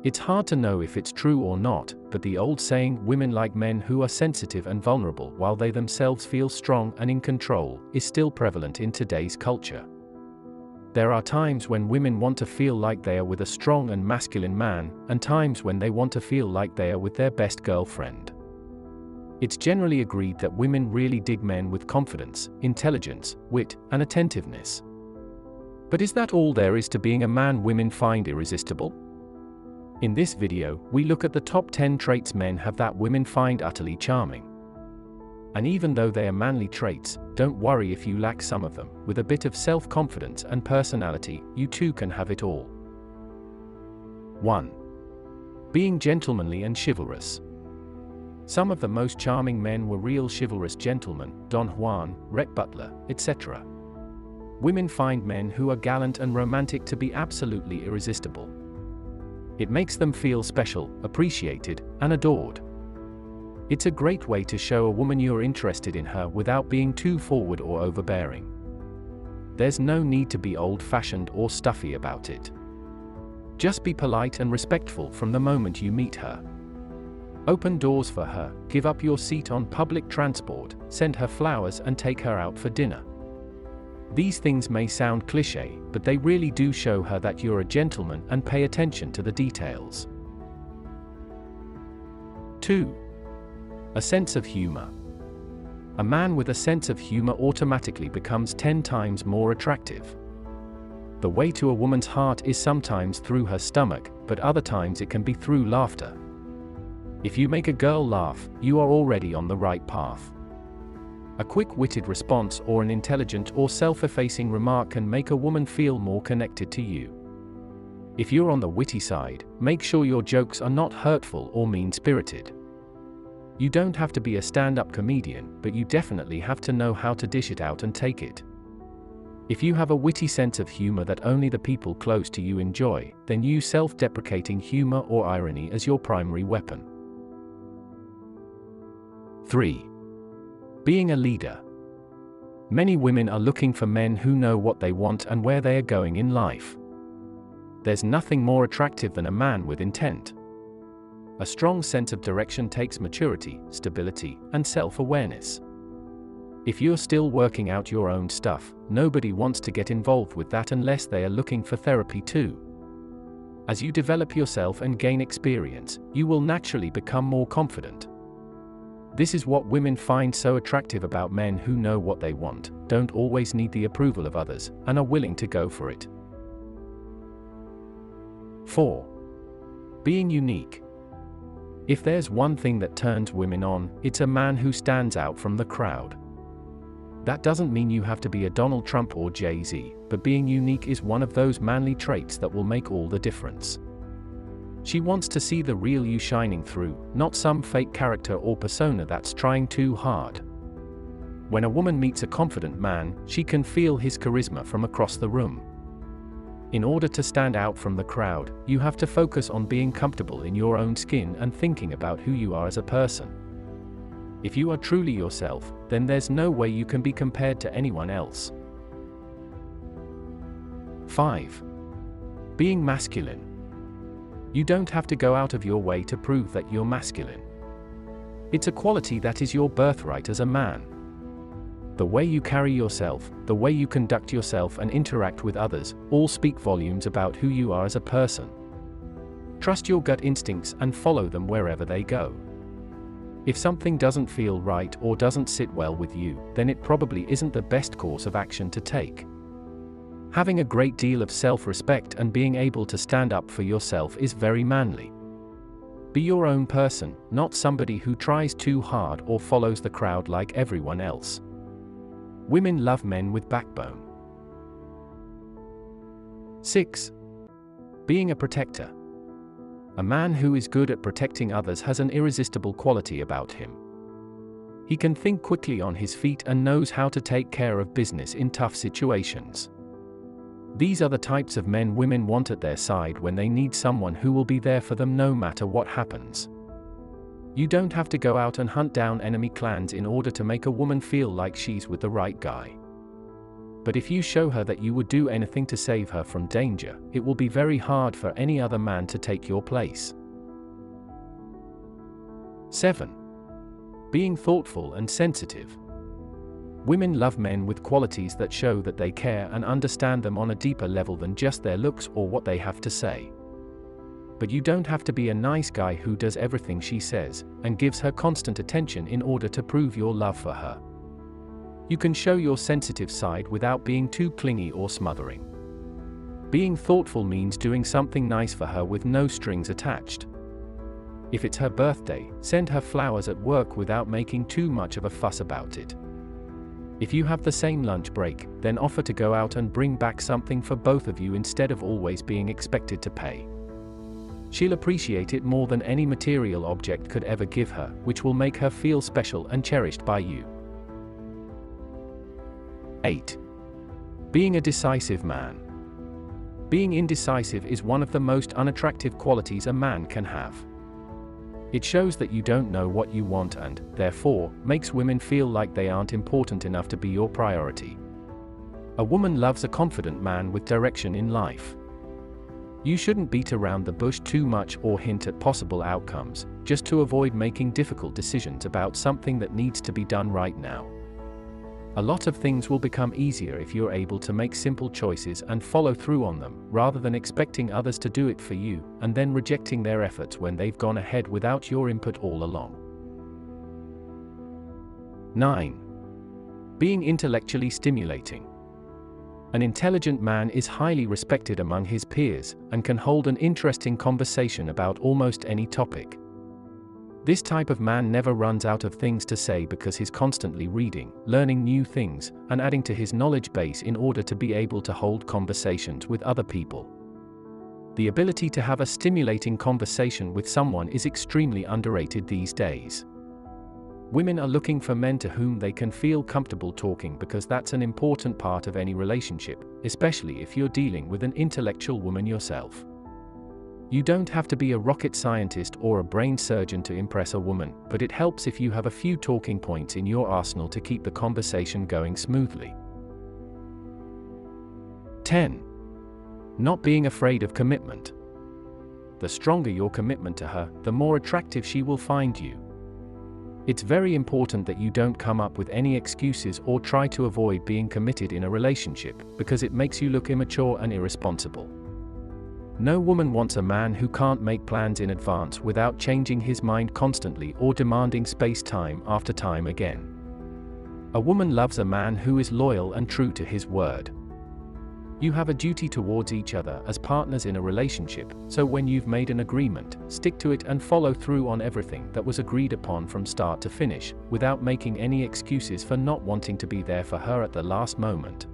It's hard to know if it's true or not, but the old saying, women like men who are sensitive and vulnerable while they themselves feel strong and in control, is still prevalent in today's culture. There are times when women want to feel like they are with a strong and masculine man, and times when they want to feel like they are with their best girlfriend. It's generally agreed that women really dig men with confidence, intelligence, wit, and attentiveness. But is that all there is to being a man women find irresistible? In this video, we look at the top 10 traits men have that women find utterly charming. And even though they are manly traits, don't worry if you lack some of them. With a bit of self-confidence and personality, you too can have it all. 1. Being gentlemanly and chivalrous. Some of the most charming men were real chivalrous gentlemen, Don Juan, Rhett Butler, etc. Women find men who are gallant and romantic to be absolutely irresistible. It makes them feel special, appreciated, and adored. It's a great way to show a woman you're interested in her without being too forward or overbearing. There's no need to be old-fashioned or stuffy about it. Just be polite and respectful from the moment you meet her. Open doors for her, give up your seat on public transport, send her flowers and take her out for dinner. These things may sound cliché, but they really do show her that you're a gentleman and pay attention to the details. 2. A sense of humor. A man with a sense of humor automatically becomes 10 times more attractive. The way to a woman's heart is sometimes through her stomach, but other times it can be through laughter. If you make a girl laugh, you are already on the right path. A quick-witted response or an intelligent or self-effacing remark can make a woman feel more connected to you. If you're on the witty side, make sure your jokes are not hurtful or mean-spirited. You don't have to be a stand-up comedian, but you definitely have to know how to dish it out and take it. If you have a witty sense of humor that only the people close to you enjoy, then use self-deprecating humor or irony as your primary weapon. 3. Being a leader. Many women are looking for men who know what they want and where they are going in life. There's nothing more attractive than a man with intent. A strong sense of direction takes maturity, stability, and self-awareness. If you're still working out your own stuff, nobody wants to get involved with that unless they are looking for therapy too. As you develop yourself and gain experience, you will naturally become more confident. This is what women find so attractive about men who know what they want, don't always need the approval of others, and are willing to go for it. 4. Being unique. If there's one thing that turns women on, it's a man who stands out from the crowd. That doesn't mean you have to be a Donald Trump or Jay-Z, but being unique is one of those manly traits that will make all the difference. She wants to see the real you shining through, not some fake character or persona that's trying too hard. When a woman meets a confident man, she can feel his charisma from across the room. In order to stand out from the crowd, you have to focus on being comfortable in your own skin and thinking about who you are as a person. If you are truly yourself, then there's no way you can be compared to anyone else. 5. Being masculine. You don't have to go out of your way to prove that you're masculine. It's a quality that is your birthright as a man. The way you carry yourself, the way you conduct yourself and interact with others, all speak volumes about who you are as a person. Trust your gut instincts and follow them wherever they go. If something doesn't feel right or doesn't sit well with you, then it probably isn't the best course of action to take. Having a great deal of self-respect and being able to stand up for yourself is very manly. Be your own person, not somebody who tries too hard or follows the crowd like everyone else. Women love men with backbone. 6. Being a protector. A man who is good at protecting others has an irresistible quality about him. He can think quickly on his feet and knows how to take care of business in tough situations. These are the types of men women want at their side when they need someone who will be there for them no matter what happens. You don't have to go out and hunt down enemy clans in order to make a woman feel like she's with the right guy. But if you show her that you would do anything to save her from danger, it will be very hard for any other man to take your place. 7. Being thoughtful and sensitive. Women love men with qualities that show that they care and understand them on a deeper level than just their looks or what they have to say. But you don't have to be a nice guy who does everything she says and gives her constant attention in order to prove your love for her. You can show your sensitive side without being too clingy or smothering. Being thoughtful means doing something nice for her with no strings attached. If it's her birthday, send her flowers at work without making too much of a fuss about it. If you have the same lunch break, then offer to go out and bring back something for both of you instead of always being expected to pay. She'll appreciate it more than any material object could ever give her, which will make her feel special and cherished by you. 8. Being a decisive man. Being indecisive is one of the most unattractive qualities a man can have. It shows that you don't know what you want and, therefore, makes women feel like they aren't important enough to be your priority. A woman loves a confident man with direction in life. You shouldn't beat around the bush too much or hint at possible outcomes, just to avoid making difficult decisions about something that needs to be done right now. A lot of things will become easier if you're able to make simple choices and follow through on them, rather than expecting others to do it for you, and then rejecting their efforts when they've gone ahead without your input all along. 9. Being intellectually stimulating. An intelligent man is highly respected among his peers, and can hold an interesting conversation about almost any topic. This type of man never runs out of things to say because he's constantly reading, learning new things, and adding to his knowledge base in order to be able to hold conversations with other people. The ability to have a stimulating conversation with someone is extremely underrated these days. Women are looking for men to whom they can feel comfortable talking because that's an important part of any relationship, especially if you're dealing with an intellectual woman yourself. You don't have to be a rocket scientist or a brain surgeon to impress a woman, but it helps if you have a few talking points in your arsenal to keep the conversation going smoothly. 10. Not being afraid of commitment. The stronger your commitment to her, the more attractive she will find you. It's very important that you don't come up with any excuses or try to avoid being committed in a relationship, because it makes you look immature and irresponsible. No woman wants a man who can't make plans in advance without changing his mind constantly or demanding space time after time again. A woman loves a man who is loyal and true to his word. You have a duty towards each other as partners in a relationship, so when you've made an agreement, stick to it and follow through on everything that was agreed upon from start to finish, without making any excuses for not wanting to be there for her at the last moment.